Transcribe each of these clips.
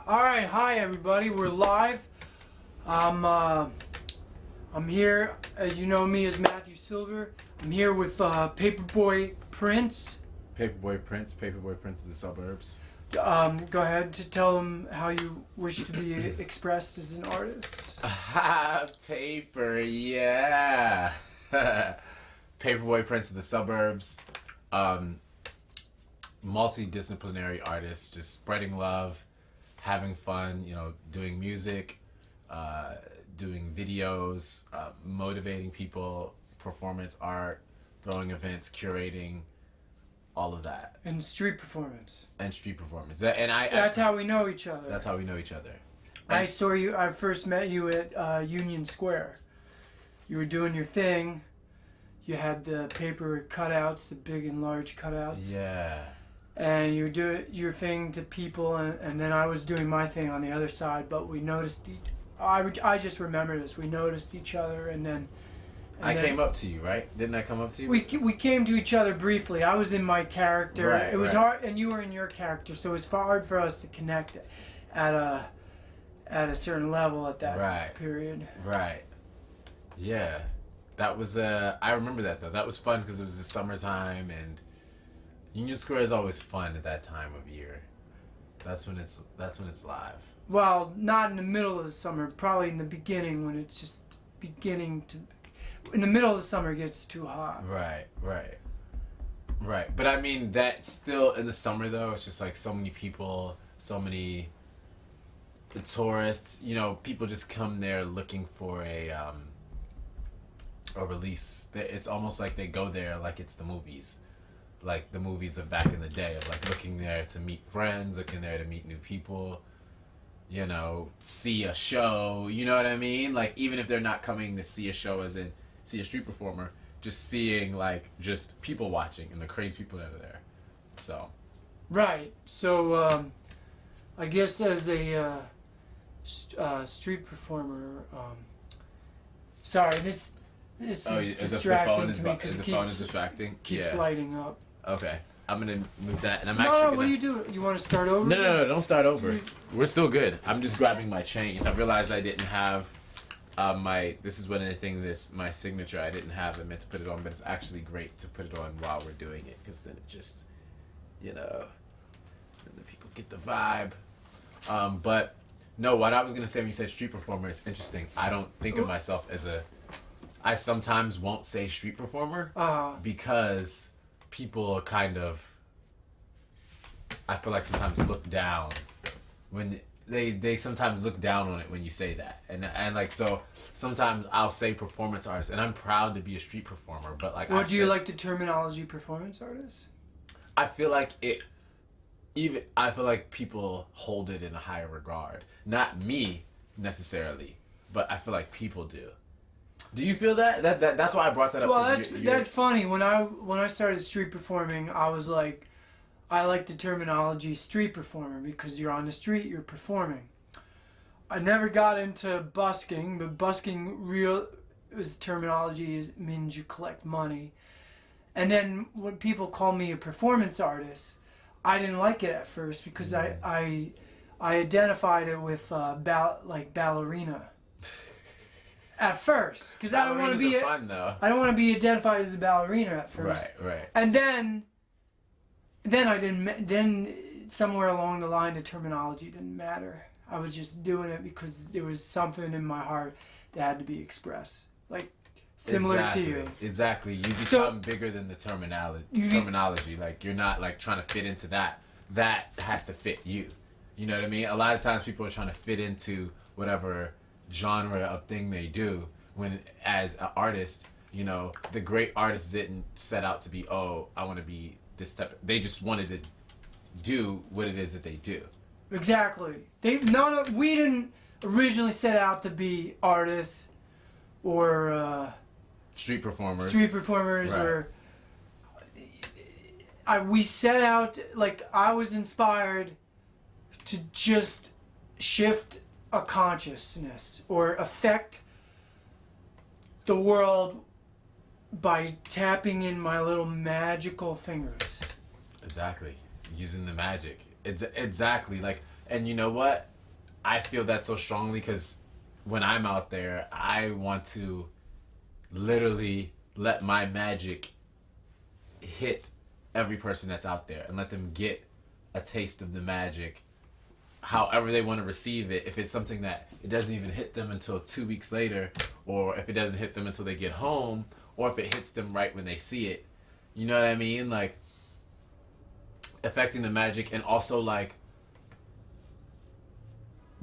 All right, hi everybody. We're live. I'm here, as you know me as Matthew Silver. I'm here with Paperboy Prince. Paperboy Prince of the suburbs. Go ahead to tell them how you wish to be expressed as an artist. Paper, yeah. Paperboy Prince of the suburbs. Multidisciplinary artist, just spreading love, having fun, doing music, doing videos, motivating people, performance art, throwing events, curating, all of that. And street performance. That's how we know each other. That's how we know each other. I first met you at Union Square. You were doing your thing. You had the paper cutouts, the big and large cutouts. Yeah. And you do your thing to people, and then I was doing my thing on the other side. But we noticed, I just remember this. We noticed each other, and then I came up to you, right? Didn't I come up to you? We came to each other briefly. I was in my character. Right, it was right. hard, and you were in your character, so it was hard for us to connect at a certain level at that period. Right. Yeah. That was I remember that though. That was fun because it was the summertime, and Union Square is always fun at that time of year. That's when it's live. Well, not in the middle of the summer. Probably in the beginning when it's just beginning to. In the middle of the summer, it gets too hot. Right. But I mean, that's still in the summer though. It's just like so many people, so many tourists. People just come there looking for a release. It's almost like they go there like it's the movies. Like the movies of back in the day, of like looking there to meet friends, looking there to meet new people, see a show, you know what I mean? Like even if they're not coming to see a show as in see a street performer, just seeing like just people watching and the crazy people that are there. So. Right. So I guess as a street performer, sorry, this is distracting to me because it keeps lighting up. Okay, I'm gonna move that, and I'm what are you doing? You want to start over? No, don't start over. We're still good. I'm just grabbing my chain. I realized I didn't have this is one of the things that's my signature. I didn't have it, meant to put it on, but it's actually great to put it on while we're doing it, because then it just, then the people get the vibe. But no, what I was gonna say when you said street performer is interesting. I don't think of myself as I sometimes won't say street performer because people kind of, I feel like sometimes look down when they sometimes look down on it when you say that, and like, so sometimes I'll say performance artist, and I'm proud to be a street performer, but like, do you like the terminology performance artist? I feel like I feel like people hold it in a higher regard. Not me necessarily, but I feel like people do. Do you feel that? That's why I brought that up. Well, that's funny. When I started street performing, I was like, I like the terminology street performer because you're on the street, you're performing. I never got into busking, but busking means you collect money. And then when people call me a performance artist, I didn't like it at first because I identified it with ballerina. At first, because I don't want to be I don't want to be identified as a ballerina at first. Right. And then I didn't. Then somewhere along the line, the terminology didn't matter. I was just doing it because there was something in my heart that had to be expressed, like similar to you. Exactly. You become bigger than the terminology. Like you're not like trying to fit into that. That has to fit you. You know what I mean? A lot of times people are trying to fit into whatever genre of thing they do, when as an artist, the great artists didn't set out to be, I want to be this type. They just wanted to do what it is that they do. Exactly. We didn't originally set out to be artists or street performers right. We set out, like, I was inspired to just shift a consciousness or affect the world by tapping in my little magical fingers. Exactly. Using the magic. It's exactly like, and you know what? I feel that so strongly because when I'm out there, I want to literally let my magic hit every person that's out there and let them get a taste of the magic however they want to receive it. If it's something that it doesn't even hit them until 2 weeks later, or if it doesn't hit them until they get home, or if it hits them right when they see it, you know what I mean? Like, affecting the magic, and also like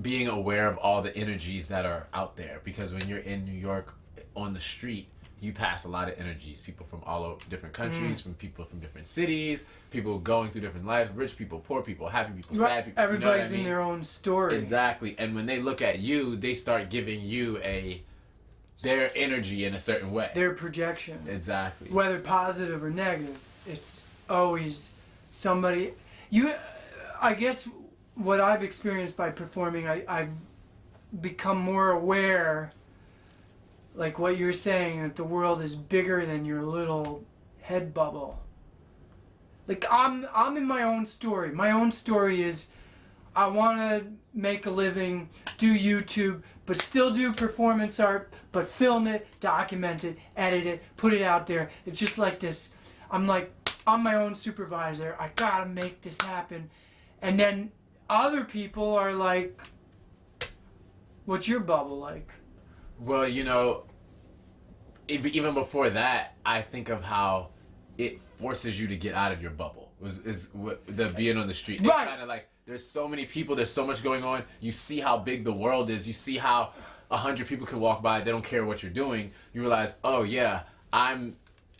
being aware of all the energies that are out there, because when you're in New York on the street, you pass a lot of energies, people from all over different countries, from people from different cities, people going through different lives, rich people, poor people, happy people, sad people. Everybody's you know what I mean? in their own story. Exactly. And when they look at you, they start giving you their energy in a certain way. Their projection. Exactly. Whether positive or negative, it's always somebody. I guess what I've experienced by performing, I've become more aware, like what you're saying, that the world is bigger than your little head bubble. Like, I'm in my own story. My own story is I want to make a living, do YouTube, but still do performance art, but film it, document it, edit it, put it out there. It's just like this. I'm my own supervisor. I gotta make this happen. And then other people are like, what's your bubble like? Well, you know, even before that, I think of how it forces you to get out of your bubble. The being on the street. Right. Kind of like, there's so many people, there's so much going on. You see how big the world is. You see how 100 people can walk by. They don't care what you're doing. You realize, oh yeah, I'm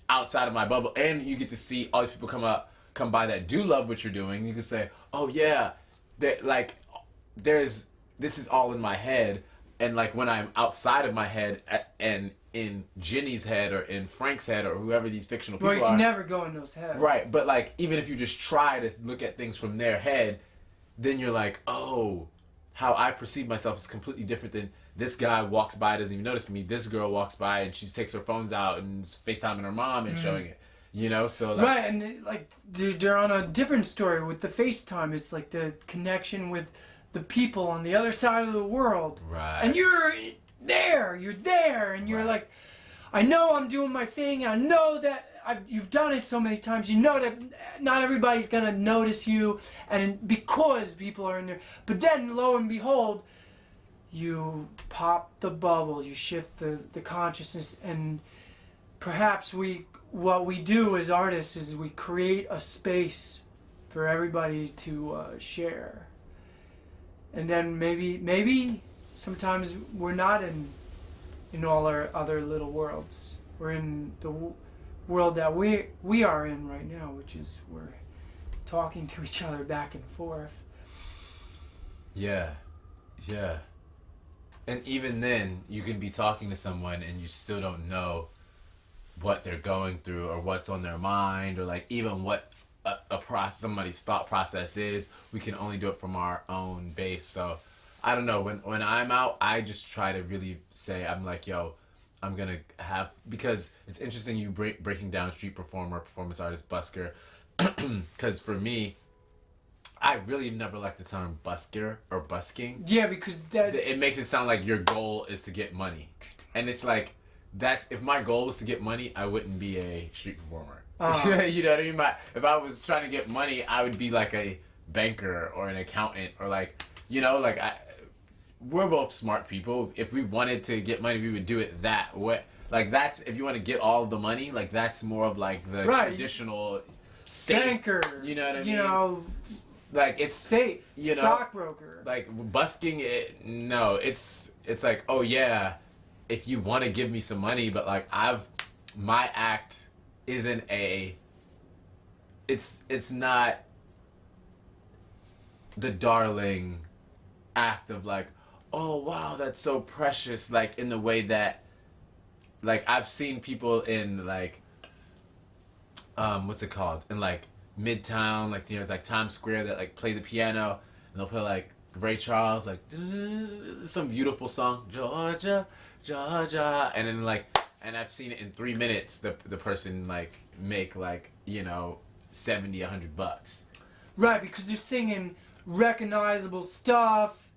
outside of my bubble. And you get to see all these people come by that do love what you're doing. You can say, oh yeah, this is all in my head. And like when I'm outside of my head and in Ginny's head or in Frank's head or whoever these fictional people are. Well, you can never go in those heads. Right, but like even if you just try to look at things from their head, then you're like, oh, how I perceive myself is completely different than this guy walks by, doesn't even notice me. This girl walks by and she takes her phones out and is FaceTiming her mom and showing it. You know, so like, right, and like they're on a different story with the FaceTime. It's like the connection with the people on the other side of the world. Right. And you're there, and you're like, I know I'm doing my thing, and I know that you've done it so many times. You know that not everybody's gonna notice you, and because people are in there. But then, lo and behold, you pop the bubble, you shift the consciousness, and perhaps what we do as artists is we create a space for everybody to share. And then maybe sometimes we're not in all our other little worlds. We're in the world that we are in right now, which is we're talking to each other back and forth. Yeah. And even then, you can be talking to someone and you still don't know what they're going through or what's on their mind, or like even what somebody's thought process is. We can only do it from our own base. So I don't know, when I'm out, I just try to really say, I'm like, yo, I'm gonna have, because it's interesting you breaking down street performer, performance artist, busker, because for me, I really never liked the term busker or busking. Yeah, because it makes it sound like your goal is to get money, and it's like, if my goal was to get money, I wouldn't be a street performer. You know what I mean? If I was trying to get money, I would be like a banker or an accountant, or like, you know, like we're both smart people. If we wanted to get money, we would do it that way. Like that's, if you want to get all the money, like that's more of like the traditional banker. You know what I mean? You know, like it's safe. You know, stockbroker. Like busking it. No, it's like, oh yeah, if you want to give me some money, but like my act isn't it's not the darling act of like, oh wow, that's so precious, like in the way that, like I've seen people in like what's it called, in like Midtown, like, you know, it's like Times Square, that like play the piano and they'll play like Ray Charles, like some beautiful song, Georgia, and then like, and I've seen it in 3 minutes, the person like make like, you know, $70-$100. Right, because they're singing recognizable stuff,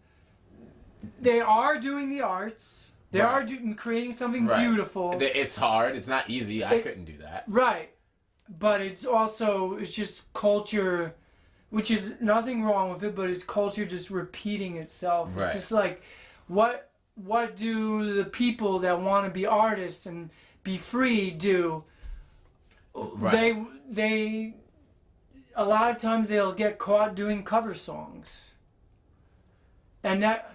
they are doing the arts. They Right. are creating something Right. beautiful. It's hard. It's not easy. I couldn't do that. Right. But it's just culture, which is nothing wrong with it, but it's culture just repeating itself. Right. It's just like, what do the people that want to be artists and be free do? Right. They a lot of times they'll get caught doing cover songs. And that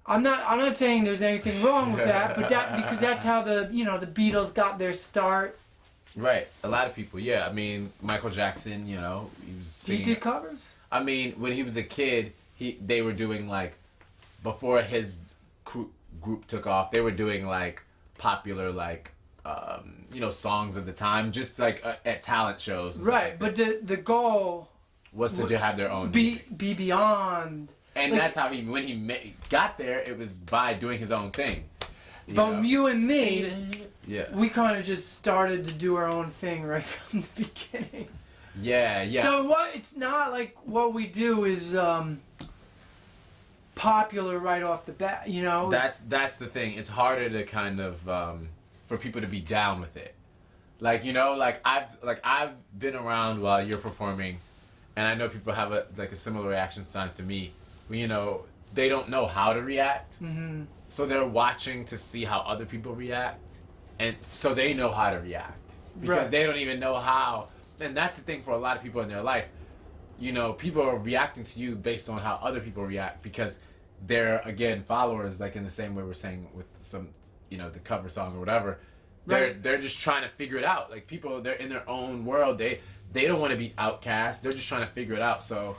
I'm not saying there's anything wrong with that, but because that's how the Beatles got their start. Right. A lot of people, yeah. I mean, Michael Jackson, he was singing. He did covers? I mean, when he was a kid, they were doing like, before his group took off, they were doing like popular like, songs of the time, just like at talent shows. Right, but the goal was to have their own be beyond. And that's how when he got there, it was by doing his own thing. But you and me, yeah, we kind of just started to do our own thing right from the beginning. Yeah. So it's not like what we do is popular right off the bat, That's the thing. It's harder to kind of for people to be down with it. Like I've been around while you're performing, and I know people have a similar reaction sometimes to me. They don't know how to react. Mm-hmm. So they're watching to see how other people react, and so they know how to react because they don't even know how. And that's the thing for a lot of people in their life. People are reacting to you based on how other people react because they're, again, followers, like in the same way we're saying with some, the cover song or whatever. They're just trying to figure it out. Like people, they're in their own world. They don't want to be outcast. They're just trying to figure it out. So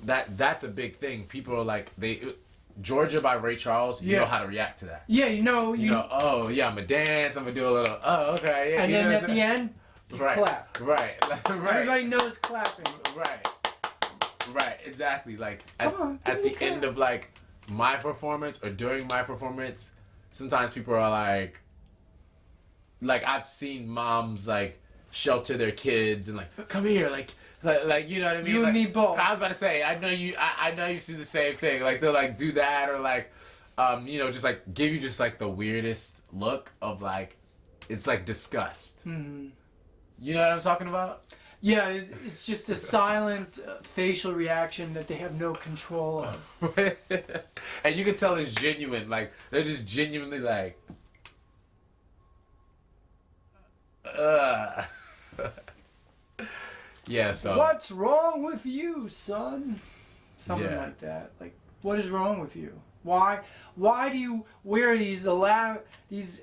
that's a big thing. People are like Georgia by Ray Charles, you know how to react to that. Yeah, oh yeah, I'm gonna dance, I'm gonna do a little, oh okay, yeah. And then at the end, you clap. Right. Everybody knows clapping. Right, exactly. Like at the end of like my performance or during my performance, sometimes people are like I've seen moms like shelter their kids and like, come here, like you know what I mean? You and me both. I was about to say, I know you see the same thing. Like they'll like do that or like, just like give you just like the weirdest look of like, it's like disgust. Mm-hmm. You know what I'm talking about? Yeah, it's just a silent facial reaction that they have no control of. And you can tell it's genuine. Like they're just genuinely like, Yeah, so what's wrong with you, son? Something Yeah. like that. Like, what is wrong with you? Why do you wear these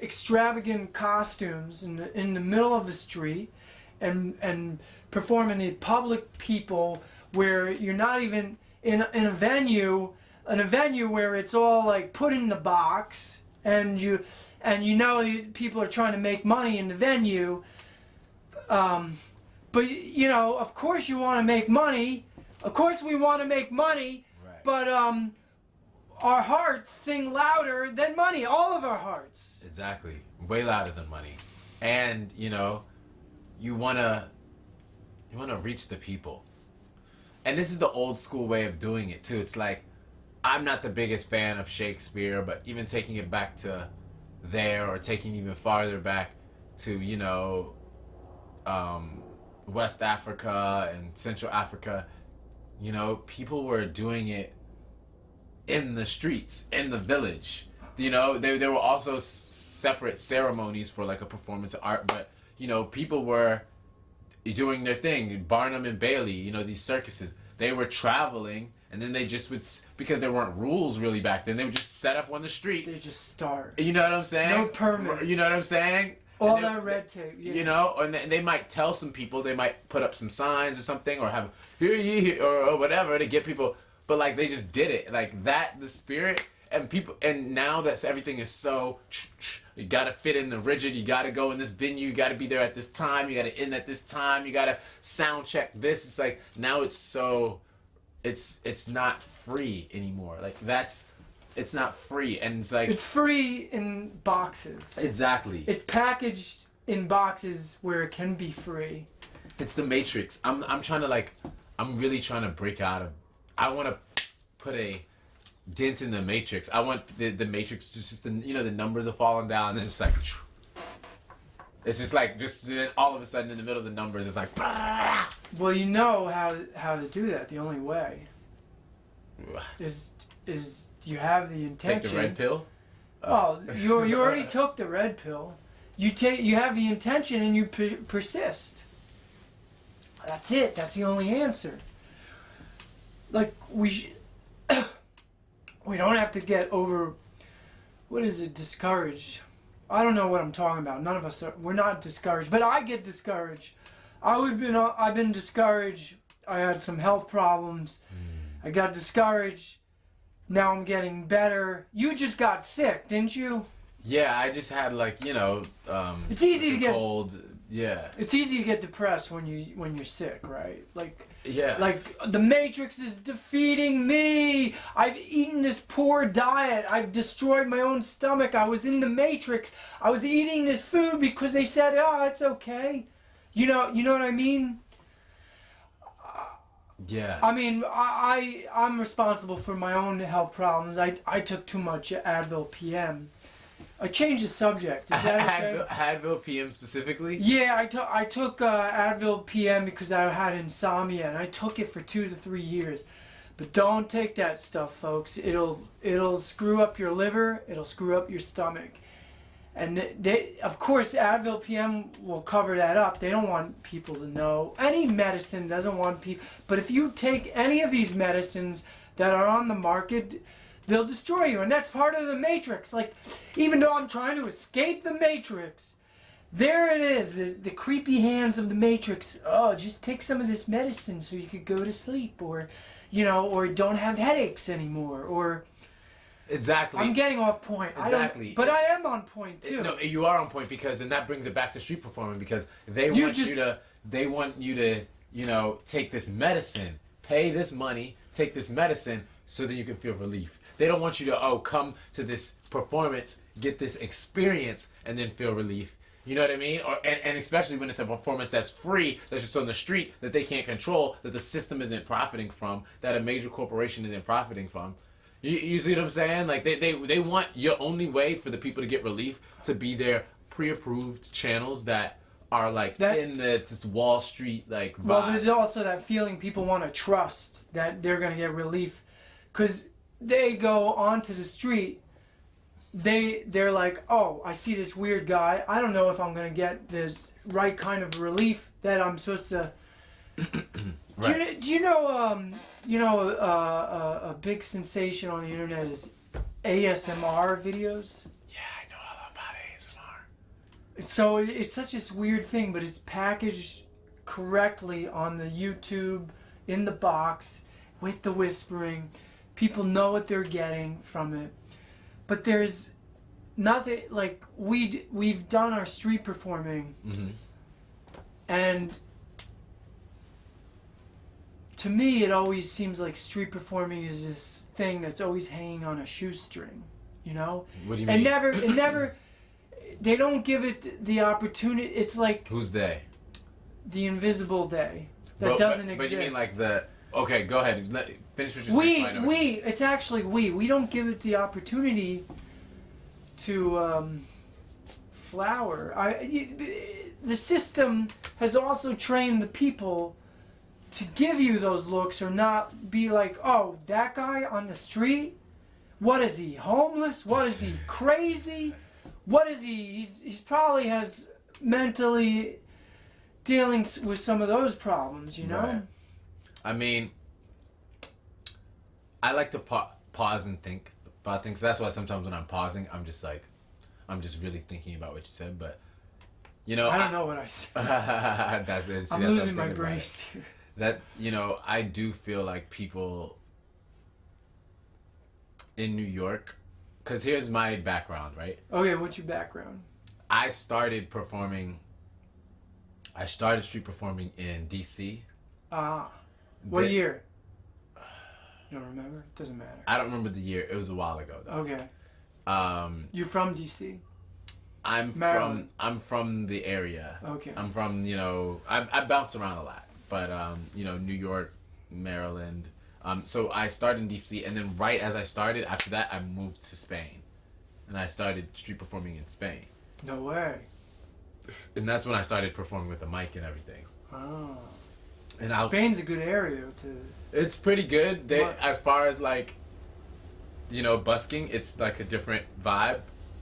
extravagant costumes in the middle of the street and perform in the public people where you're not even in a venue where it's all like put in the box and people are trying to make money in the venue, but of course you want to make money. Of course we want to make money, Right. but our hearts sing louder than money. All of our hearts. Exactly. Way louder than money. And, you wanna reach the people. And this is the old school way of doing it too. It's like, I'm not the biggest fan of Shakespeare, but even taking it back to there or taking even farther back to, West Africa and Central Africa, people were doing it in the streets, in the village. There were also separate ceremonies for like a performance of art, but people were doing their thing. Barnum and Bailey, these circuses, they were traveling, and then they just would, because there weren't rules really back then, they would just set up on the street. They just start. You know what I'm saying? No permits. You know what I'm saying? All that red tape. Yeah. And they might tell some people, they might put up some signs or something, or have hear ye or whatever to get people, but like they just did it like that, the spirit. And people, and now that everything is so, you gotta fit in the rigid, you gotta go in this venue, you gotta be there at this time, you gotta end at this time, you gotta sound check this. It's like, now it's so, it's not free anymore. Like it's not free. And it's like, it's free in boxes. Exactly. It's packaged in boxes where it can be free. It's the Matrix. I'm trying to I'm really trying to break out of, I want to put dent in the matrix. I want the matrix just the the numbers are falling down and then it's like it's just like then all of a sudden in the middle of the numbers it's like well, you know how to do that. The only way is you have the intention. Take the red pill. Well, you already took the red pill. You have the intention and you persist. That's it. That's the only answer. Like we don't have to get over. What is it? Discouraged. I don't know what I'm talking about. None of us are. We're not discouraged, but I get discouraged. I've been discouraged. I had some health problems. I got discouraged. Now I'm getting better. You just got sick, didn't you? Yeah, I just had it's easy to get cold. Yeah. It's easy to get depressed when you're sick, right? Like the Matrix is defeating me. I've eaten this poor diet. I've destroyed my own stomach. I was in the Matrix. I was eating this food because they said, "Oh, it's okay." You know what I mean? Yeah. I mean, I'm responsible for my own health problems. I took too much Advil PM. I changed the subject. Is that okay? Advil PM specifically? Yeah, I took Advil PM because I had insomnia, and I took it for 2 to 3 years. But don't take that stuff, folks. It'll screw up your liver. It'll screw up your stomach. And of course, Advil PM will cover that up. They don't want people to know. Any medicine doesn't want people. But if you take any of these medicines that are on the market, they'll destroy you. And that's part of the Matrix. Like, even though I'm trying to escape the Matrix, there it is the creepy hands of the Matrix. Oh, just take some of this medicine so you could go to sleep, or don't have headaches anymore, or... Exactly. I'm getting off point. Exactly. But I am on point too. No, you are on point and that brings it back to street performing because they want you to take this medicine, pay this money, take this medicine so that you can feel relief. They don't want you to come to this performance, get this experience, and then feel relief. You know what I mean? And especially when it's a performance that's free, that's just on the street, that they can't control, that the system isn't profiting from, that a major corporation isn't profiting from. You see what I'm saying? Like they want your only way for the people to get relief to be their pre-approved channels that are in this Wall Street vibe. Well, there's also that feeling people want to trust that they're going to get relief, because they go onto the street. They're like, oh, I see this weird guy. I don't know if I'm going to get this right kind of relief that I'm supposed to. Right. Do you know a big sensation on the internet is ASMR videos? Yeah, I know all about ASMR. So it's such this weird thing, but it's packaged correctly on the YouTube, in the box, with the whispering. People know what they're getting from it. But there's nothing, like, we've done our street performing, and to me, it always seems like street performing is this thing that's always hanging on a shoestring, you know? What do you mean? And never, they don't give it the opportunity. It's like... Who's they? The invisible day that doesn't exist. But you mean like the... Okay, go ahead. Finish what you're saying. It's actually we. We don't give it the opportunity to flower. The system has also trained the people to give you those looks, or not be like, oh, that guy on the street, what is he, homeless? What is he, crazy? What is he? He's probably has mentally dealing with some of those problems, you know? Right. I mean, I like to pause and think about things. That's why sometimes when I'm pausing, I'm just really thinking about what you said. But, I don't know what I said. I'm losing my brain too. That, I do feel like people in New York, because here's my background, right? Okay, what's your background? I started street performing in D.C. What year? You don't remember? It doesn't matter. I don't remember the year. It was a while ago, though. Okay. You're from D.C.? I'm from the area. Okay. I'm from, I bounce around a lot. But, New York, Maryland, So I started in DC, and then right as I started, after that, I moved to Spain, and I started street performing in Spain. No way. And that's when I started performing with a mic and everything. Oh. And Spain's a good area to. It's pretty good. As far as like, busking, it's like a different vibe.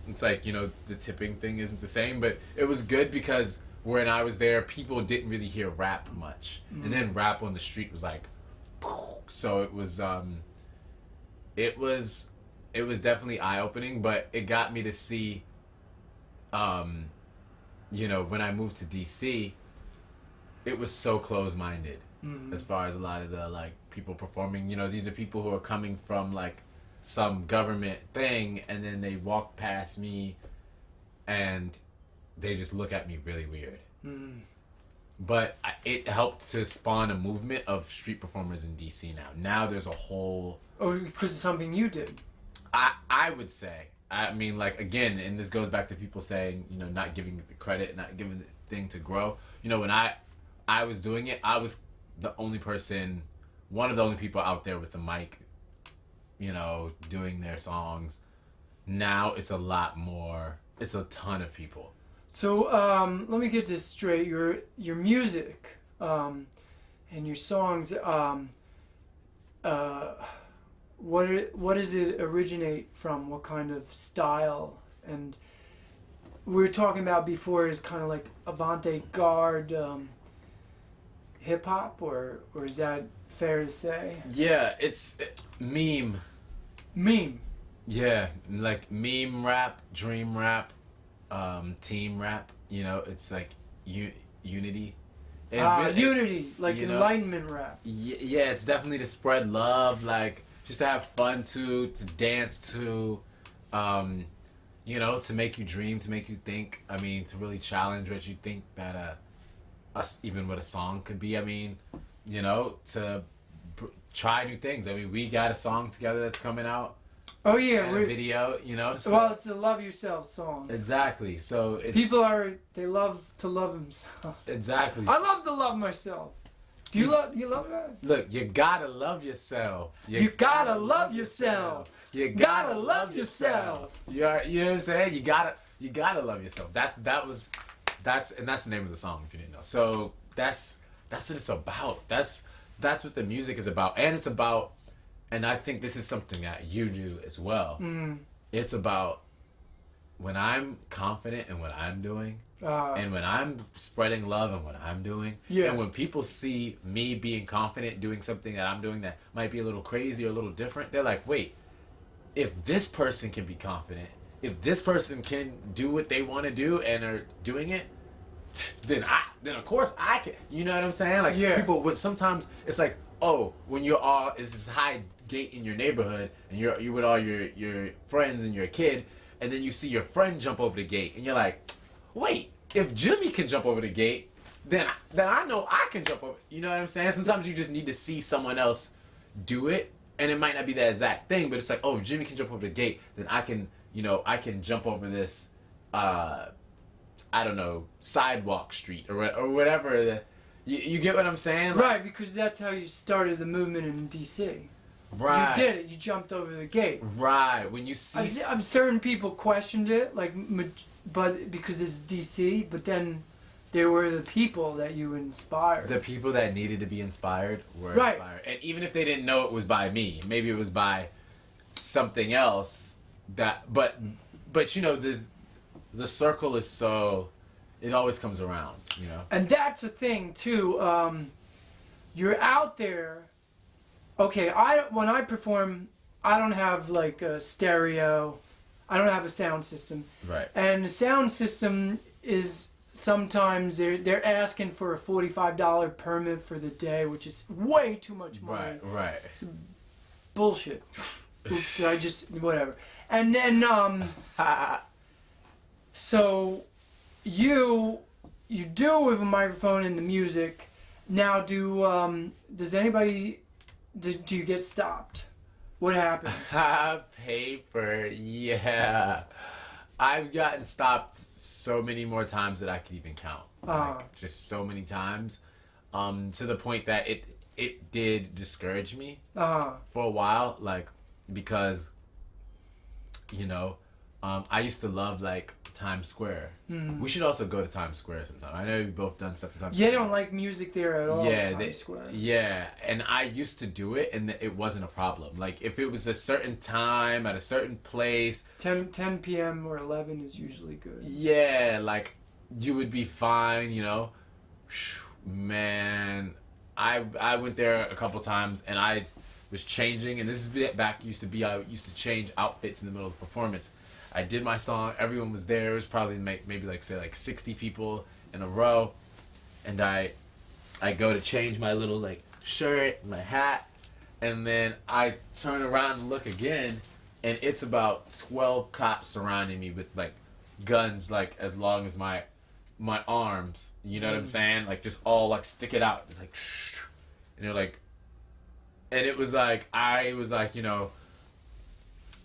It's like, the tipping thing isn't the same, but it was good because when I was there, people didn't really hear rap much, and then rap on the street was like, so it was definitely eye opening, but it got me to see, when I moved to DC, it was so close minded as far as a lot of the like people performing. These are people who are coming from like some government thing, and then they walk past me and they just look at me really weird. But it helped to spawn a movement of street performers in DC now there's a whole because it's something you did. I would say, I mean, like, again, and this goes back to people saying, not giving the credit, not giving the thing to grow. When I was doing it, I was the only person, one of the only people out there with a mic, doing their songs. Now it's a lot more. It's a ton of people. So let me get this straight. Your music and your songs. What does it originate from? What kind of style? And we were talking about before is kind of like avant-garde hip hop, or is that fair to say? Yeah, it's meme. Meme. Yeah, like meme rap, dream rap, team rap. It's like unity. And unity, like enlightenment rap. Yeah, it's definitely to spread love, like just to have fun to dance to, to make you dream, to make you think. I mean, to really challenge what you think that even what a song could be. I mean, to try new things. I mean, we got a song together that's coming out. Oh yeah, a video. So, well, it's a "Love Yourself" song. Exactly. So it's, they love to love themselves. Exactly. I love to love myself. Do you love that? Look, you gotta love yourself. You gotta love yourself. You gotta love yourself. You know what I'm saying? You gotta love yourself. That's the name of the song if you didn't know. So that's what it's about. That's what the music is about, and it's about. And I think this is something that you do as well. It's about when I'm confident in what I'm doing, and when I'm spreading love in what I'm doing, and when people see me being confident doing something that I'm doing that might be a little crazy or a little different, they're like, wait, if this person can be confident, if this person can do what they want to do and are doing it, then of course I can. You know what I'm saying? Like people would sometimes it's like, oh, when you're all it's this high gate in your neighborhood and you're with all your friends and you're a kid, and then you see your friend jump over the gate and you're like, wait, if Jimmy can jump over the gate, then I know I can jump over. You know what I'm saying? Sometimes you just need to see someone else do it, and it might not be that exact thing, but it's like, oh, if Jimmy can jump over the gate, then I can jump over this I don't know, sidewalk street or whatever. You get what I'm saying? Like, right, because that's how you started the movement in DC. Right. You did it. You jumped over the gate. Right. When you see... I'm certain people questioned it, but because it's DC, but then they were the people that you inspired. The people that needed to be inspired were right. inspired. And even if they didn't know it was by me, maybe it was by something else but the circle is so, it always comes around, And that's a thing too. You're out there. Okay, when I perform, I don't have like a stereo. I don't have a sound system. Right. And the sound system is sometimes they're asking for a $45 permit for the day, which is way too much money. Right. It's bullshit. Oops, I just whatever. And then so you do with a microphone and the music. Now does anybody do you get stopped? What happens? Paper, yeah. I've gotten stopped so many more times that I could even count. Like, just so many times. To the point that it did discourage me Uh-huh. for a while, like, because, I used to love, like, Times Square. We should also go to Times Square sometime. I know we've both done stuff in Times Yeah, Square. they don't like music there at all. Yeah, Times Square. yeah, and I used to do it, and it wasn't a problem. Like, if it was a certain time at a certain place, 10 p.m. or 11 is usually good. yeah, like, you would be fine, Man, I went there a couple times, and I was changing, and this is back I used to change outfits in the middle of the performance. I did my song, everyone was there. It was probably maybe like 60 people in a row, and I go to change my little like shirt, my hat, and then I turn around and look again, and it's about 12 cops surrounding me with like guns like as long as my arms. You know what I'm saying? Like just all like stick it out, like, and they're like, and it was like I was like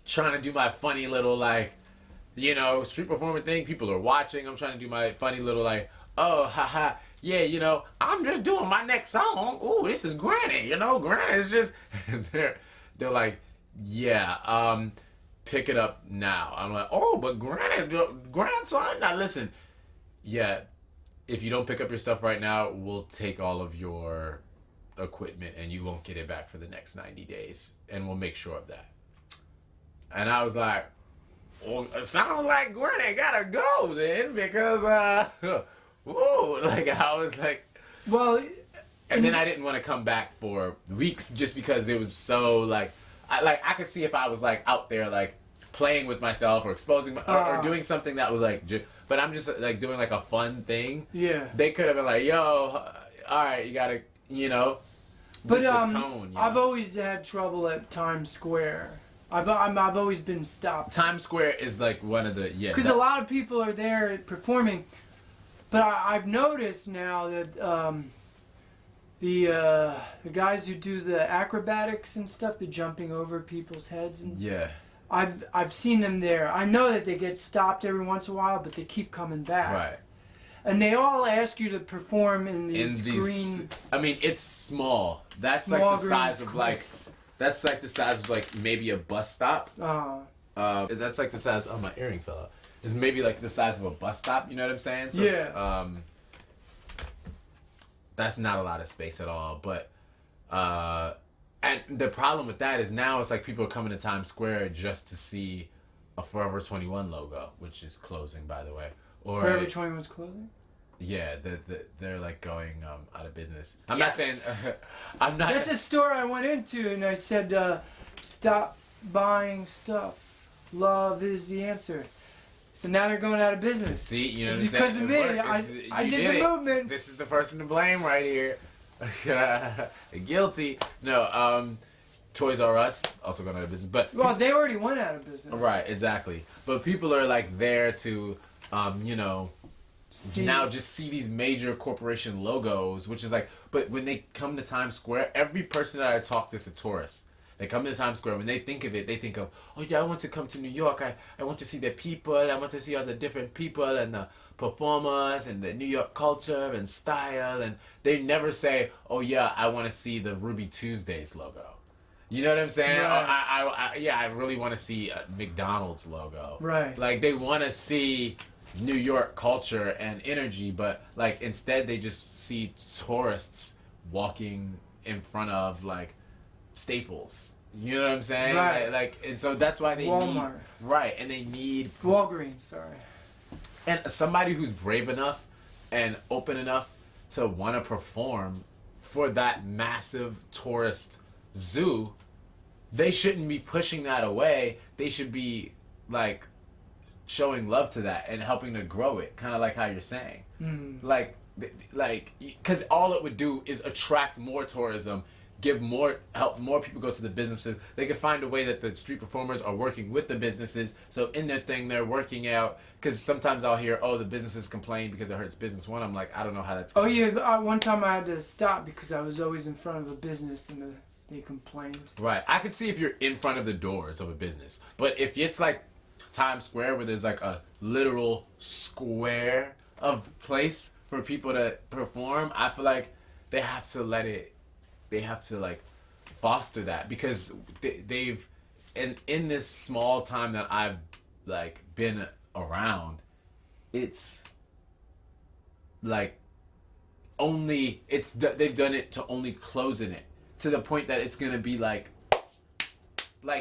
trying to do my funny little like street performer thing. People are watching. I'm trying to do my funny little like, oh haha. Yeah, I'm just doing my next song. Ooh, this is Granny. Granny's just. And they're like, yeah, pick it up now. I'm like, oh, but grandson. Now listen, yeah, if you don't pick up your stuff right now, we'll take all of your equipment and you won't get it back for the next 90 days, and we'll make sure of that. And I was like, well, it sounds like Granny gotta go then because whoa, like I was like, well, and then I didn't want to come back for weeks just because it was so like I could see if I was like out there like playing with myself or exposing or doing something that was like but I'm just like doing like a fun thing. Yeah, they could have been like, yo, all right, you gotta but the tone, I've always had trouble at Times Square. I've always been stopped. Times Square is like one of the because a lot of people are there performing, but I've noticed now that the guys who do the acrobatics and stuff, the jumping over people's heads and I've seen them there. I know that they get stopped every once in a while, but they keep coming back. Right. And they all ask you to perform in these green. I mean, it's small. That's like the size of like. That's like the size of like maybe a bus stop. That's like the size. Oh, my earring fell out. It's maybe like the size of a bus stop. You know what I'm saying? So yeah. That's not a lot of space at all. But and the problem with that is now it's like people are coming to Times Square just to see a Forever 21 logo, which is closing, by the way. Or Forever 21's closing? Yeah, they're like going out of business. I'm not saying I'm not. That's a store I went into and I said, stop buying stuff. Love is the answer. So now they're going out of business. See, you know what it's I'm saying? because of me. I did the movement. This is the person to blame right here. Guilty. No, Toys R Us also going out of business, but well, they already went out of business. Right, exactly. But people are like there to, now just see these major corporation logos, which is like, but when they come to Times Square, every person that I talk to is a tourist. They come to Times Square, when they think of it, they think of, oh yeah, I want to come to New York, I want to see the people, I want to see all the different people and the performers and the New York culture and style, and they never say, oh yeah, I want to see the Ruby Tuesdays logo. You know what I'm saying? Right. I really want to see a McDonald's logo. Right. Like they want to see New York culture and energy, but like instead they just see tourists walking in front of like Staples. You know what I'm saying? Right. Like and so that's why they Walmart. And they need Walgreens, sorry. And somebody who's brave enough and open enough to want to perform for that massive tourist zoo, they shouldn't be pushing that away. They should be like showing love to that and helping to grow it, kind of like how you're saying. Like because all it would do is attract more tourism, help more people go to the businesses. They could find a way that the street performers are working with the businesses, so in their thing they're working out, because sometimes I'll hear, oh, the businesses complain because it hurts business one. I'm like, I don't know how that's going. Oh yeah, one time I had to stop because I was always in front of a business and they complained. Right. I could see if you're in front of the doors of a business. But if it's like Times Square where there's like a literal square of place for people to perform, I feel like they have to let it they have to like foster that, because they've, and in this small time that I've like been around, it's like only they've done it to only closing it to the point that it's gonna be like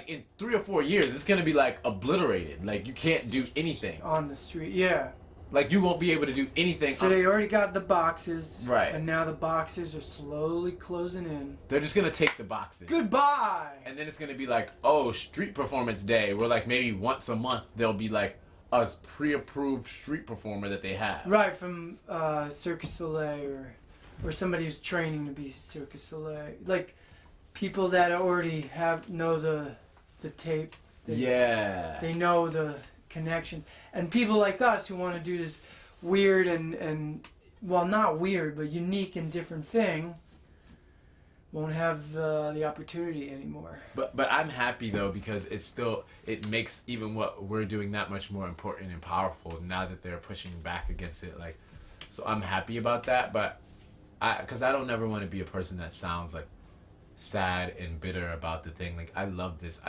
in 3 or 4 years it's gonna be like obliterated. Like you can't do anything on the street. Yeah. Like you won't be able to do anything. So they already got the boxes, right? And now the boxes are slowly closing in. They're just gonna take the boxes. Goodbye. And then it's gonna be like, oh, street performance day, where like maybe once a month there'll be like a pre-approved street performer that they have. Right, from Cirque du Soleil or somebody who's training to be Cirque du Soleil. Like people that already know the tape. They know the connections. And people like us who want to do this weird and well, not weird, but unique and different thing won't have the opportunity anymore. But I'm happy though, because it makes even what we're doing that much more important and powerful now that they're pushing back against it. Like, so I'm happy about that. But because I don't ever want to be a person that sounds like sad and bitter about the thing. Like I love this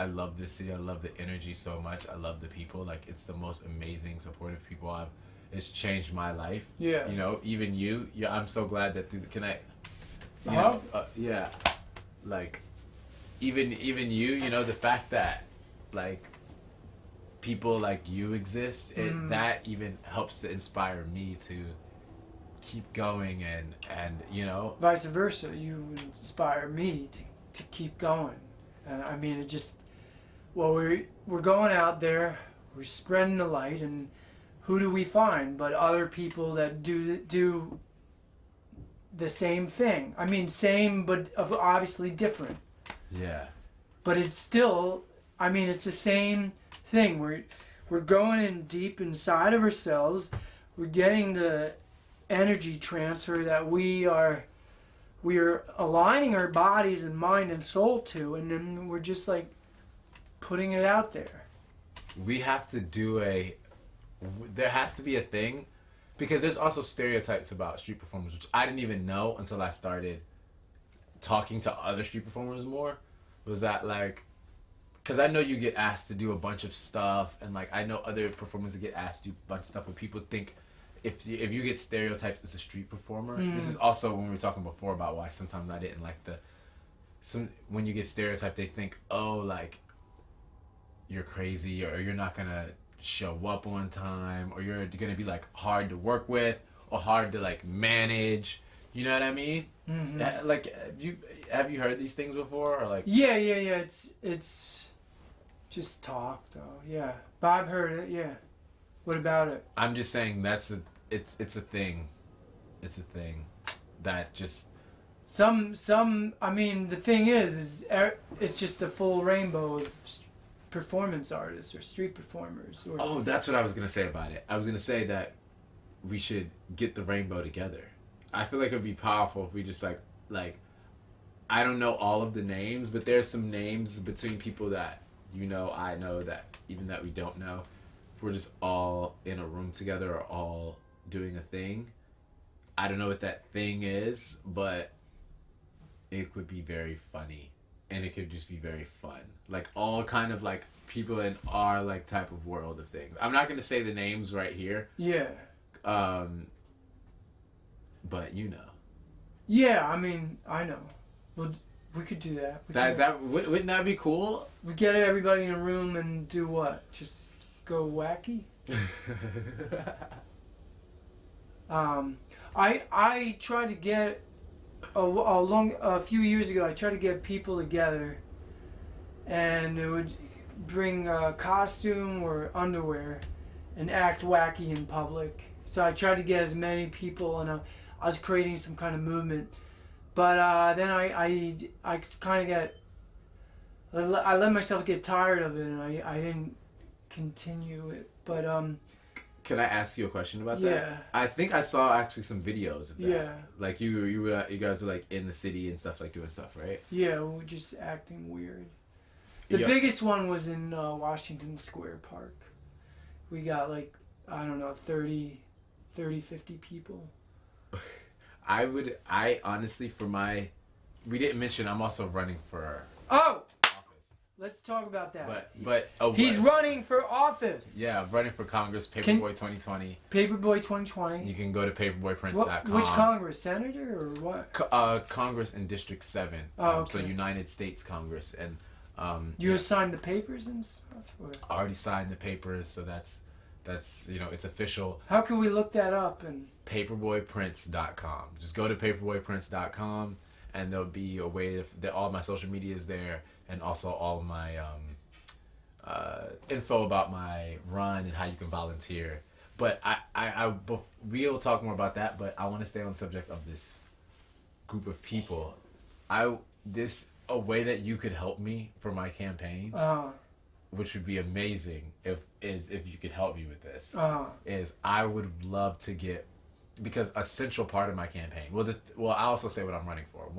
city, I love the energy so much, I love the people. Like it's the most amazing, supportive people it's changed my life. Yeah, you know, even you. Yeah, I'm so glad that yeah, like even you know, the fact that like people like you exist, that even helps to inspire me to keep going, and you know, vice versa, you inspire me to keep going. I mean, it just, well, we're going out there, we're spreading the light, and who do we find but other people that do the same thing? I mean, same but obviously different. Yeah. But it's still, I mean, it's the same thing. We're going in deep inside of ourselves. We're getting the energy transfer that we are aligning our bodies and mind and soul to, and then we're just like putting it out there. We have to there has to be a thing, because there's also stereotypes about street performers, which I didn't even know until I started talking to other street performers more. Was that like, because I know you get asked to do a bunch of stuff, and like I know other performers that get asked to do a bunch of stuff, but people think if you get stereotyped as a street performer, this is also when we were talking before about why sometimes I didn't like when you get stereotyped, they think, oh, like you're crazy, or you're not gonna show up on time, or you're gonna be like hard to work with or hard to like manage. You know what I mean? Mm-hmm. Like have you heard these things before, or like? Yeah. It's just talk though. Yeah, but I've heard it. Yeah. What about it? I'm just saying it's a thing. It's a thing that just some. I mean, the thing is it's just a full rainbow of performance artists or street performers. Oh, that's what I was gonna say about it. I was gonna say that we should get the rainbow together. I feel like it would be powerful if we just like I don't know all of the names, but there's some names between people that you know, I know, that even that we don't know. If we're just all in a room together or all doing a thing, I don't know what that thing is, but it would be very funny, and it could just be very fun. Like all kind of like people in our like type of world of things. I'm not gonna say the names right here. Yeah. But you know. Yeah, I mean, I know. Well, we could do that. Wouldn't that be cool? We get everybody in a room and do what? Just go wacky? I tried to get a few years ago. I tried to get people together, and it would bring a costume or underwear and act wacky in public. So I tried to get as many people, and I was creating some kind of movement. But then I kind of I let myself get tired of it, and I didn't continue it. But can I ask you a question about that? Yeah. I think I saw actually some videos of that. Yeah. Like you guys were like in the city and stuff, like doing stuff, right? Yeah, we were just acting weird. The biggest one was in Washington Square Park. We got like, I don't know, 30, 50 people. I honestly, for my we didn't mention I'm also running for Oh, office. let's talk about that. But He's running for office. Yeah, running for Congress, Paperboy 2020. Paperboy 2020. You can go to paperboyprince.com. Which Congress? Senator or what? Congress in District 7. Oh, okay. So United States Congress. And you assigned the papers and stuff? Or? I already signed the papers, so that's it's official. How can we look that up? And paperboyprince.com. Just go to paperboyprince.com, and there'll be a way all my social media is there, and also all my info about my run and how you can volunteer. But we'll talk more about that. But I want to stay on the subject of this group of people. A way that you could help me for my campaign, which would be amazing if you could help me with this. Is I would love to get, because a central part of my campaign. Well, I also say what I'm running for.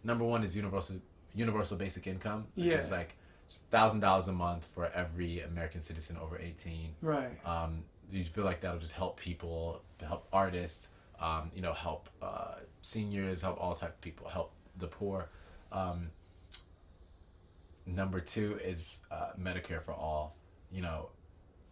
Number one is universal basic income, which is like $1,000 a month for every American citizen over 18. Right. You feel like that'll just help people, help artists, help seniors, help all type of people, help the poor. Number two is Medicare for all.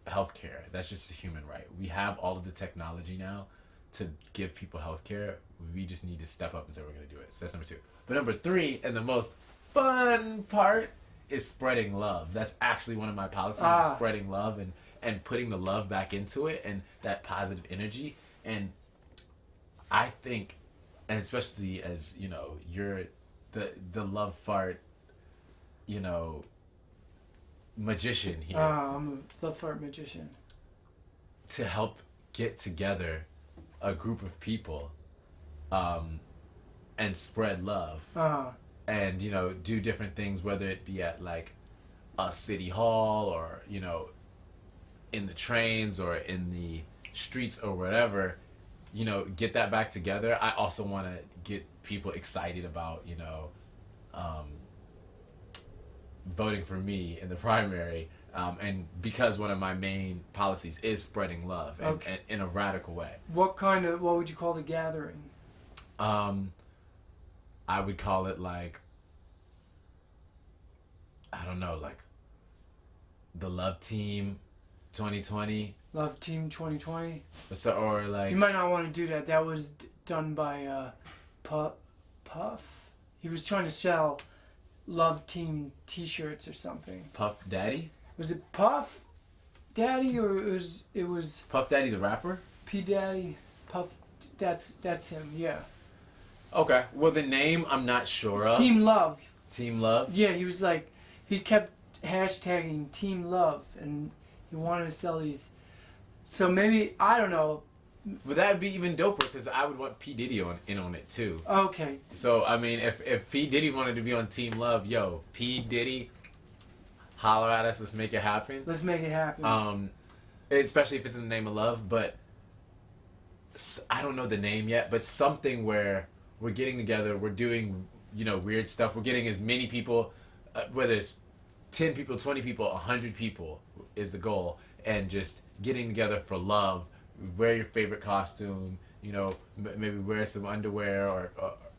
Healthcare. That's just a human right. We have all of the technology now to give people healthcare. We just need to step up and say we're going to do it. So that's number two. But number three, and the most fun part, is spreading love. That's actually one of my policies, is spreading love and putting the love back into it and that positive energy. And I think, and especially as, you're the love fart, magician here. I'm a love fart magician. To help get together a group of people and spread love. And, do different things, whether it be at like a city hall or, in the trains or in the streets or whatever, get that back together. I also want to get people excited about, voting for me in the primary, and because one of my main policies is spreading love and in a radical way. What would you call the gathering? I would call it like, I don't know, like the Love Team 2020. Love Team 2020? Or like... You might not want to do that. That was done by Puff. He was trying to sell Love Team t-shirts or something. Puff Daddy? Was it Puff Daddy or it was Puff Daddy the rapper? P Daddy, Puff, that's him, yeah. Okay. Well, the name I'm not sure of. Team Love. Team Love? Yeah, he was like, he kept hashtagging Team Love and he wanted to sell these. So maybe, I don't know. But that'd be even doper because I would want P. Diddy in on it too. Okay. So, I mean, if P. Diddy wanted to be on Team Love, yo, P. Diddy, holler at us, let's make it happen. Let's make it happen. Especially if it's in the name of love, but I don't know the name yet, but something where we're getting together, we're doing, weird stuff, we're getting as many people, whether it's 10 people, 20 people, 100 people is the goal, and just getting together for love. Wear your favorite costume, maybe wear some underwear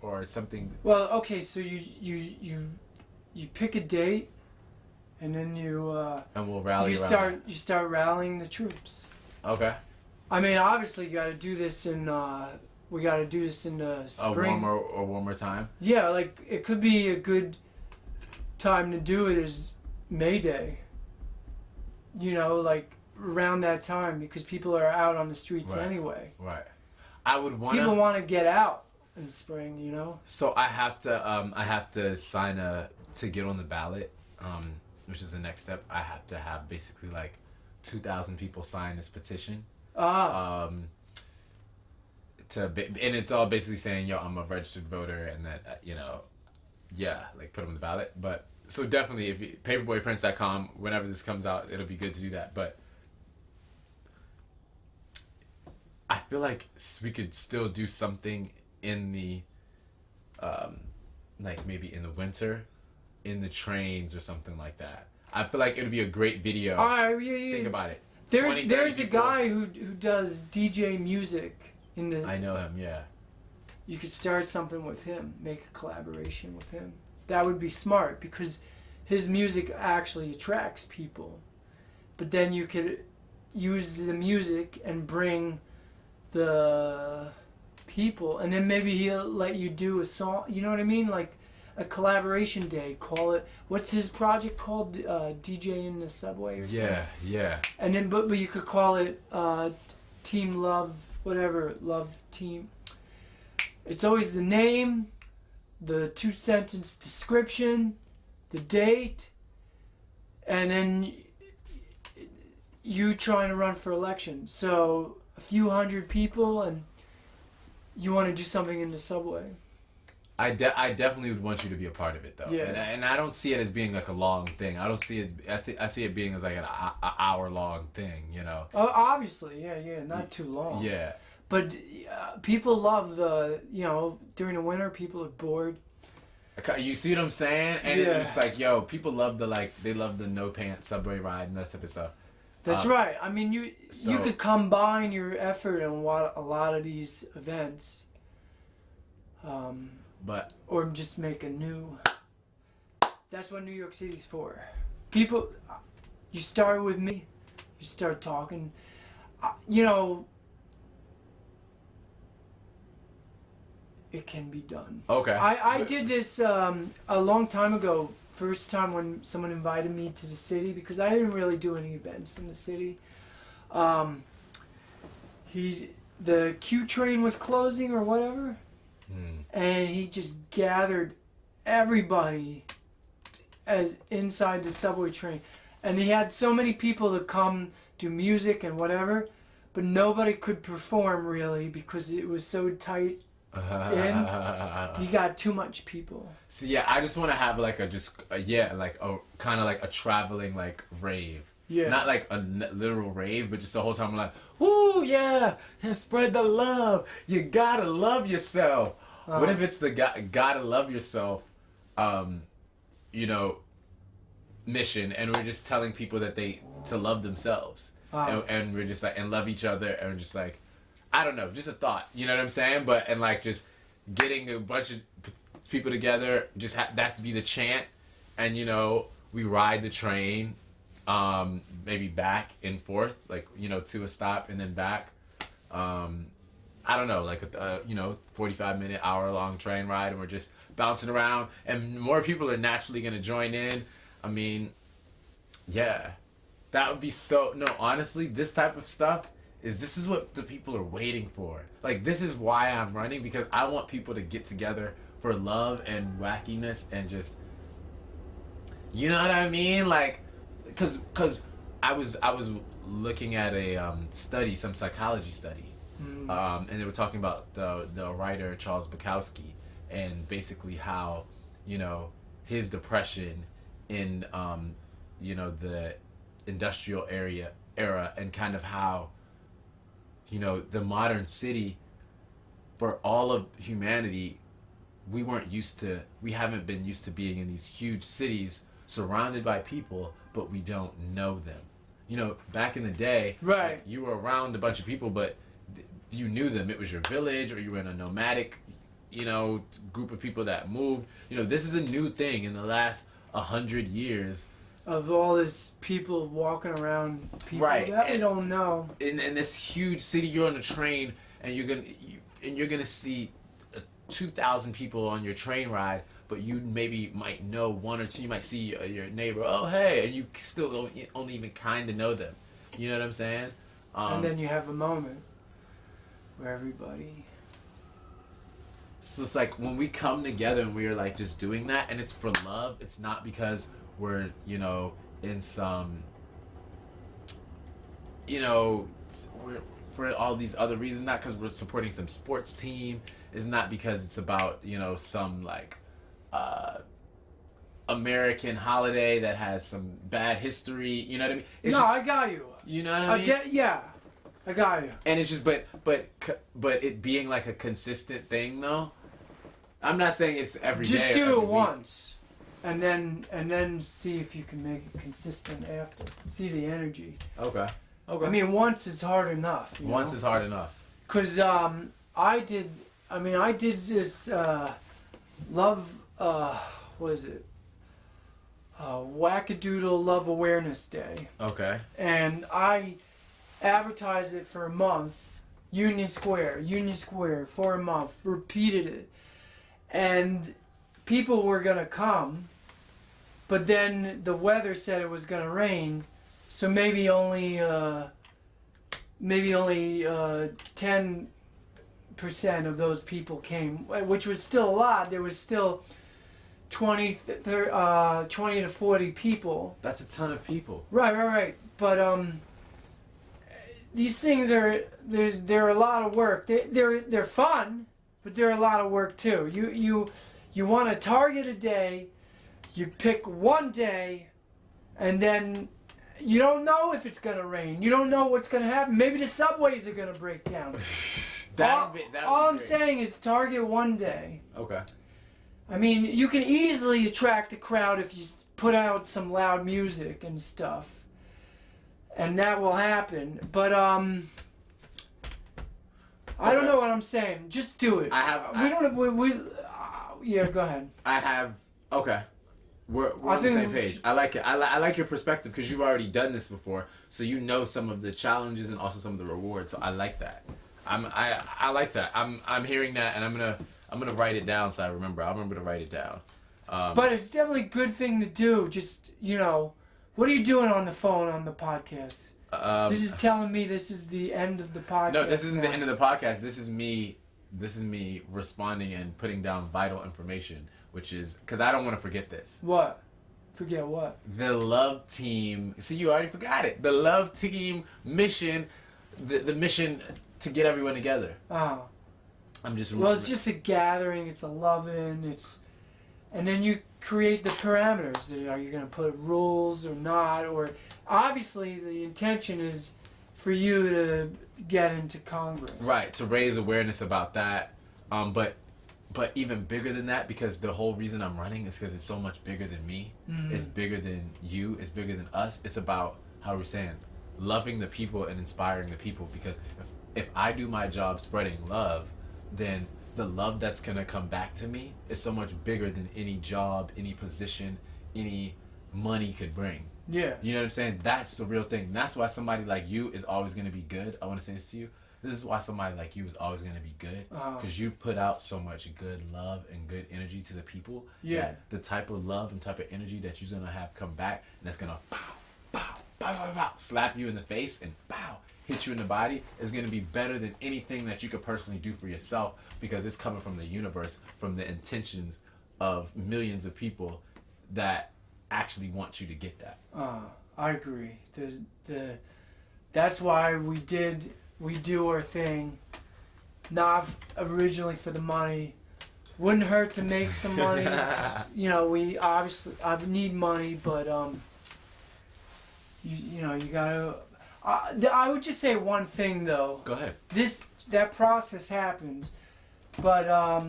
or something. Well, okay, so you pick a date, and then and we'll rally. You start rallying the troops. Okay. I mean, obviously, you got to do this in. We got to do this in the spring. A warmer time. Yeah, like it could be a good time to do it is May Day. Like around that time because people are out on the streets anyway. Right. I would want. People want to get out in spring, So I have to sign to get on the ballot, which is the next step. I have to have basically like 2,000 people sign this petition. And it's all basically saying, yo, I'm a registered voter and that, like put them on the ballot. But so definitely if paperboyprince.com, whenever this comes out, it'll be good to do that. But I feel like we could still do something in the, like maybe in the winter, in the trains or something like that. I feel like it would be a great video. Think about it. There's a guy who does DJ music in the. I know him, yeah. you could start something with him, make a collaboration with him. That would be smart because his music actually attracts people. But then you could use the music and bring the people, and then maybe he'll let you do a song, you know what I mean, like a collaboration day. Call it, what's his project called, DJ in the Subway or something? Yeah. And then but you could call it Team Love, whatever, Love Team. It's always the name, the 2-sentence description, the date, and then you trying to run for election. So a few hundred people, and you want to do something in the Subway. I definitely would want you to be a part of it, though. Yeah. And I don't see it as being like a long thing. I don't see it. I see it being as like an hour long thing. You know. Oh, obviously, yeah, not too long. Yeah. But people love during the winter, people are bored. You see what I'm saying? And Yeah. it's just like, yo, people love they love the no pants subway ride and that type of stuff. That's right. I mean, you could combine your effort on a lot of these events, or just make a new. That's what New York City's for. People, you start with me, you start talking, it can be done. Okay. I did this a long time ago. First time when someone invited me to the city, because I didn't really do any events in the city. The Q train was closing or whatever, and he just gathered everybody as inside the subway train, and he had so many people to come do music and whatever, but nobody could perform really because it was so tight. You got too much people. So yeah, I just want to have like a kind of like a traveling like rave. Yeah. Not like a literal rave, but just the whole time I'm like, woo, yeah, spread the love. You gotta love yourself. What if it's the gotta love yourself, mission, and we're just telling people that to love themselves, and we're just like, and love each other, and we're just like, I don't know, just a thought, you know what I'm saying? And like just getting a bunch of people together, just that's to be the chant, and we ride the train, maybe back and forth, like to a stop and then back. I don't know, like a 45-minute, hour-long train ride, and we're just bouncing around, and more people are naturally gonna join in. I mean, yeah, that would be so. No, honestly, this type of stuff. This is what the people are waiting for. Like, this is why I'm running, because I want people to get together for love and wackiness and just, you know what I mean? Like, cause I was looking at a study, some psychology study, and they were talking about the writer Charles Bukowski, and basically how, his depression in the industrial era, and kind of how the modern city, for all of humanity, we haven't been used to being in these huge cities surrounded by people, but we don't know them. Back in the day, right, like, you were around a bunch of people, but you knew them. It was your village, or you were in a nomadic, group of people that moved. This is a new thing in the last 100 years. Of all this people walking around, people right, that we don't know. In this huge city, you're on a train, and you're gonna see 2,000 people on your train ride, but you might know one or two. You might see your neighbor. Oh, hey, and you still only even kind of know them. You know what I'm saying? And then you have a moment where everybody. So it's like when we come together and we're like just doing that, and it's for love. It's not because we're in some we're for all these other reasons, not because we're supporting some sports team. It's not because it's about some like American holiday that has some bad history. You know what I mean? I got you. You know what I mean? I got you. And it's just but it being like a consistent thing though. I'm not saying it's every day. Just or do every it week. once. And then see if you can make it consistent after. See the energy. Okay. I mean, once is hard enough. Once is hard enough. Because I did I mean, I did this love, what is it? Wackadoodle Love Awareness Day. Okay. And I advertised it for a month, Union Square, for a month, repeated it. And people were going to come, but then the weather said it was going to rain, so maybe only 10% of those people came, which was still a lot. There was still 20 to 40 people. That's a ton of people. Right. But these things they're a lot of work. They're fun, but they're a lot of work too. You want to target a day, you pick one day, and then you don't know if it's gonna rain. You don't know what's gonna happen. Maybe the subways are gonna break down. All I'm saying is target one day. Okay. I mean, you can easily attract a crowd if you put out some loud music and stuff, and that will happen. But I don't know what I'm saying. Just do it. Yeah, go ahead. Okay. We're on the same page. I like it. I like your perspective because you've already done this before, so you know some of the challenges and also some of the rewards. So I like that. I like that. I'm hearing that, and I'm gonna write it down so I remember. I'll remember to write it down. But it's definitely a good thing to do. Just what are you doing on the phone on the podcast? This is telling me this is the end of the podcast. No, this isn't the end of the podcast. This is me responding and putting down vital information, which is because I don't want to forget this. What? Forget what? The love team. See, you already forgot it. The love team mission, the mission to get everyone together. Oh. I'm just. Well, it's just a gathering. It's a loving. And then you create the parameters. Are you going to put rules or not? Or obviously the intention is for you to get into Congress. Right, to raise awareness about that. But even bigger than that, because the whole reason I'm running is because it's so much bigger than me. Mm-hmm. It's bigger than you. It's bigger than us. It's about, how are we saying, loving the people and inspiring the people. Because if I do my job spreading love, then the love that's going to come back to me is so much bigger than any job, any position, any money could bring. Yeah. You know what I'm saying? That's the real thing. And that's why somebody like you is always going to be good. I want to say this to you. This is why somebody like you is always going to be good. Because you put out so much good love and good energy to the people. Yeah. The type of love and type of energy that you're going to have come back, and that's going to pow, pow, pow, pow, pow, slap you in the face and pow, hit you in the body, is going to be better than anything that you could personally do for yourself, because it's coming from the universe, from the intentions of millions of people that actually want you to get that. I agree. That's why we do our thing, not originally for the money. Wouldn't hurt to make some money. We obviously I need money, but you gotta. I would just say one thing though. Go ahead. That process happens, but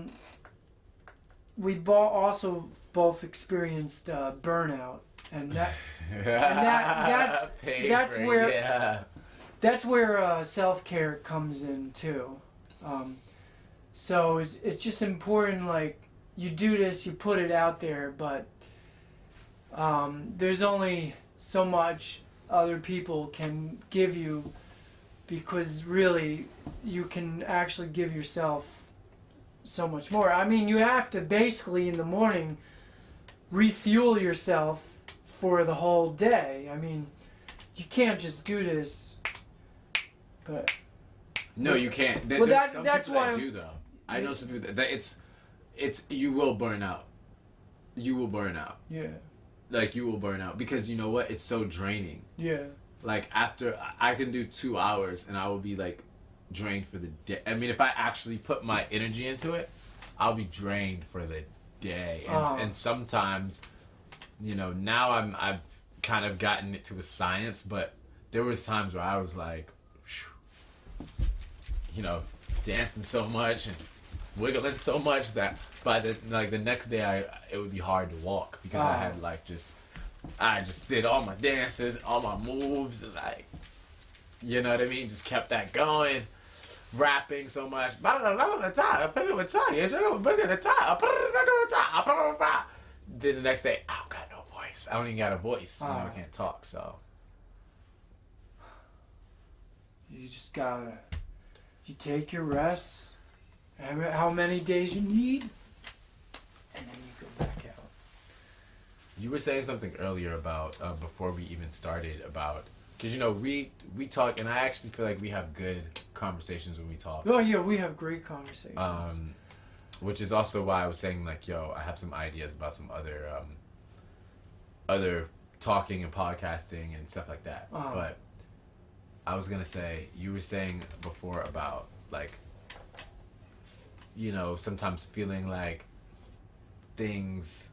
we also both experienced burnout, and that's where self-care comes in too. So it's just important, like, you do this, you put it out there, but there's only so much other people can give you, because really you can actually give yourself so much more. I mean, you have to basically in the morning refuel yourself for the whole day. I mean, you can't just do this. But no, you can't. That's why I do though. I know some people that it's you will burn out. You will burn out. Yeah. Like, you will burn out, because you know what? It's so draining. Yeah. Like, after I can do 2 hours and I will be like drained for the day. I mean, if I actually put my energy into it, I'll be drained for the day. And sometimes, now I've kind of gotten it to a science, but there was times where I was like, dancing so much and wiggling so much that by the next day it would be hard to walk, because I had I just did all my dances, all my moves, like, you know what I mean, just kept that going. rapping so much. Then the next day, I don't got no voice. I don't even got a voice. You know, I can't talk, so. You just gotta, you take your rest, how many days you need, and then you go back out. You were saying something earlier about, before we even started, about, because, you know, we talk, and I actually feel like we have good conversations when we talk. Oh, yeah, we have great conversations. Which is also why I was saying, like, yo, I have some ideas about some other talking and podcasting and stuff like that. But I was going to say, you were saying before about, like, you know, sometimes feeling like things,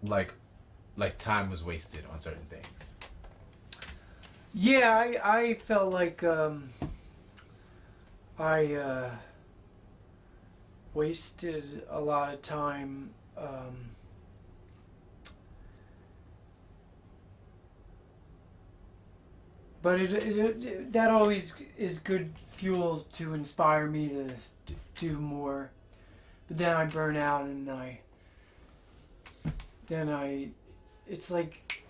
like time was wasted on certain things. Yeah, I felt like I wasted a lot of time but it that always is good fuel to inspire me to do more. But then I burn out, and it's like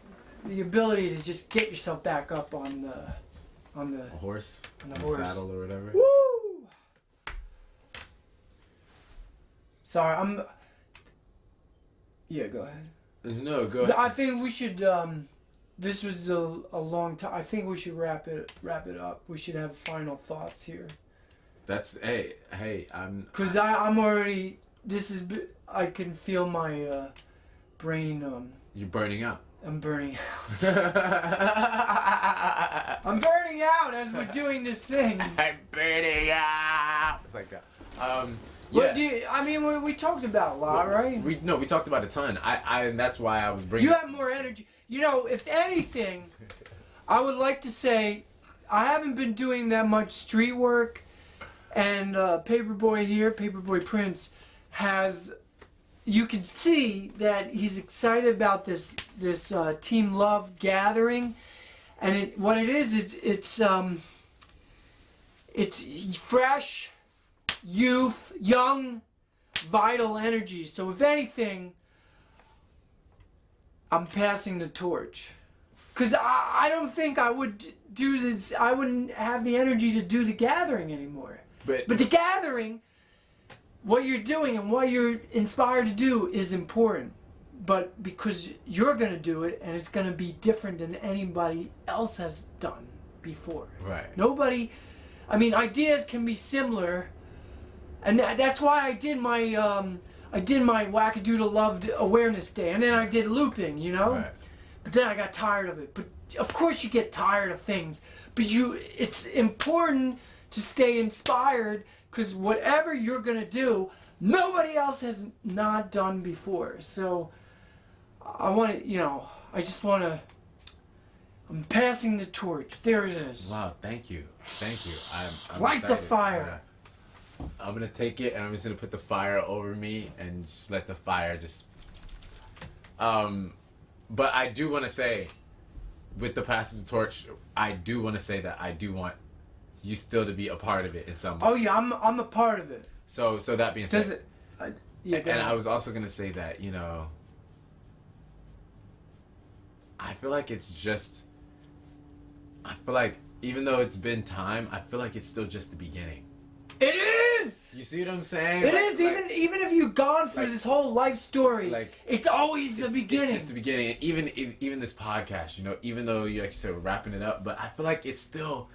the ability to just get yourself back up on the horse, on the horse, saddle or whatever. Woo! Sorry, yeah, go ahead. No, go ahead. I think we should. This was a long time. I think we should wrap it up. We should have final thoughts here. That's hey, I'm. Cause I'm already. I can feel my brain. You're burning out. I'm burning out. I'm burning out as we're doing this thing. I'm burning out. It's like that. Yeah. I mean, we talked about a lot, right? We talked about a ton. And that's why I was bringing. You have more energy. You know, if anything, I would like to say I haven't been doing that much street work, and Paperboy here, Paperboy Prince, has. You can see that he's excited about this Team Love gathering, and what it is, it's fresh, youth, young, vital energy. So if anything, I'm passing the torch, because I don't think I would do this. I wouldn't have the energy to do the gathering anymore. But the gathering. What you're doing and what you're inspired to do is important, but because you're going to do it, and it's going to be different than anybody else has done before. Right. Nobody, I mean, ideas can be similar, and that's why I did my Wackadoodle Loved Awareness Day, and then I did looping, you know? Right. But then I got tired of it. But of course you get tired of things, but it's important to stay inspired, because whatever you're going to do, nobody else has not done before. So I want to, I just want to, I'm passing the torch. There it is. Wow, thank you. I'm light excited. the fire. I'm going to take it, and I'm just going to put the fire over me and just let the fire just... But I do want to say, with the passing the torch, I do want to say that I do want you still to be a part of it in some way. Oh yeah, I'm a part of it. So that being said, yeah, and I was also gonna say that, I feel like even though it's been time, I feel like it's still just the beginning. It is. You see what I'm saying? It is. Even if you've gone through this whole life story, it's always the beginning. It's just the beginning. And even this podcast, even though like you said, we're wrapping it up, but I feel like it's still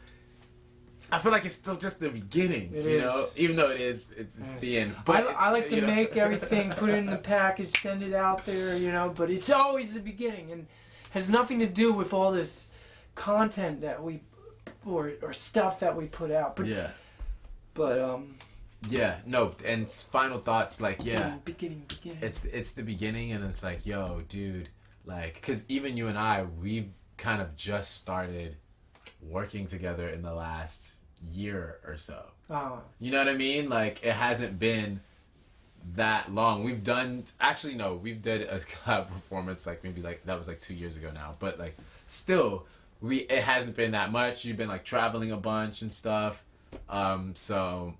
just the beginning, know? Even though it's the end. But I like to make everything, put it in the package, send it out there, but it's always the beginning, and has nothing to do with all this content that we, or stuff that we put out. But, yeah. But, yeah, no, and final thoughts, like, yeah. Beginning. It's the beginning, and it's like, yo, dude, like, because even you and I, we've kind of just started working together in the last year or so. You know what I mean? Like, it hasn't been that long. We did a collab performance, like maybe like that was like 2 years ago now, but like still it hasn't been that much. You've been like traveling a bunch and stuff. So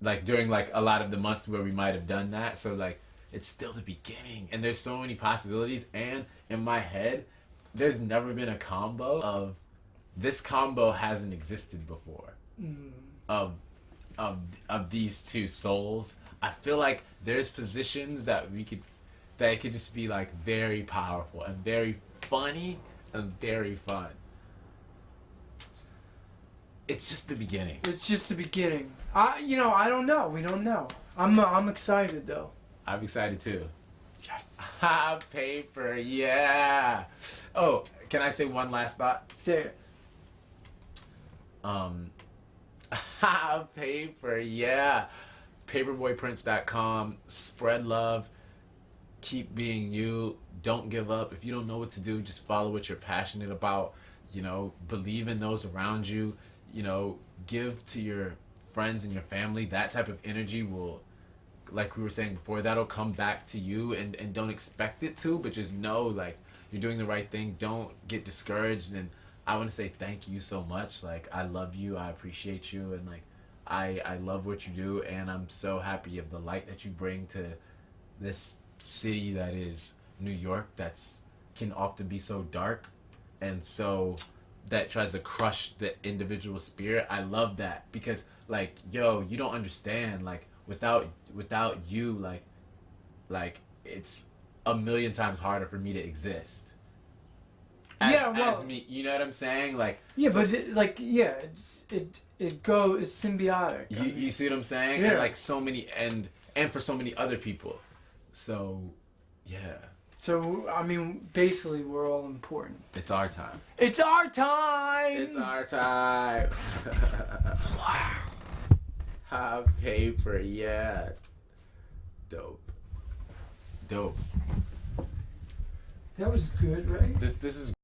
like during like a lot of the months where we might have done that. So like it's still the beginning, and there's so many possibilities. And in my head, there's never been a combo of this combo hasn't existed before. Of these two souls. I feel like there's positions that it could just be like very powerful and very funny and very fun. It's just the beginning. It's just the beginning. I don't know. We don't know. I'm excited though. I'm excited too. Yes. Paper, yeah. Oh, can I say one last thought? Say it. Paper, yeah. Paperboyprince.com. Spread love. Keep being you. Don't give up. If you don't know what to do, just follow what you're passionate about. Believe in those around you. Give to your friends and your family. That type of energy will, like we were saying before, that'll come back to you, and don't expect it to, but just know like you're doing the right thing. Don't get discouraged. And I want to say thank you so much. Like, I love you. I appreciate you. And like, I love what you do. And I'm so happy of the light that you bring to this city that is New York, can often be so dark and so that tries to crush the individual spirit. I love that because like, yo, you don't understand, like without you, like it's a million times harder for me to exist. As me, you know what I'm saying? Like, yeah, so, but it's symbiotic. You see what I'm saying? Yeah. And like so many, and for so many other people. So, yeah. So, I mean, basically, we're all important. It's our time. It's our time! It's our time. Wow. Have paper, yeah. Dope. That was good, right? This is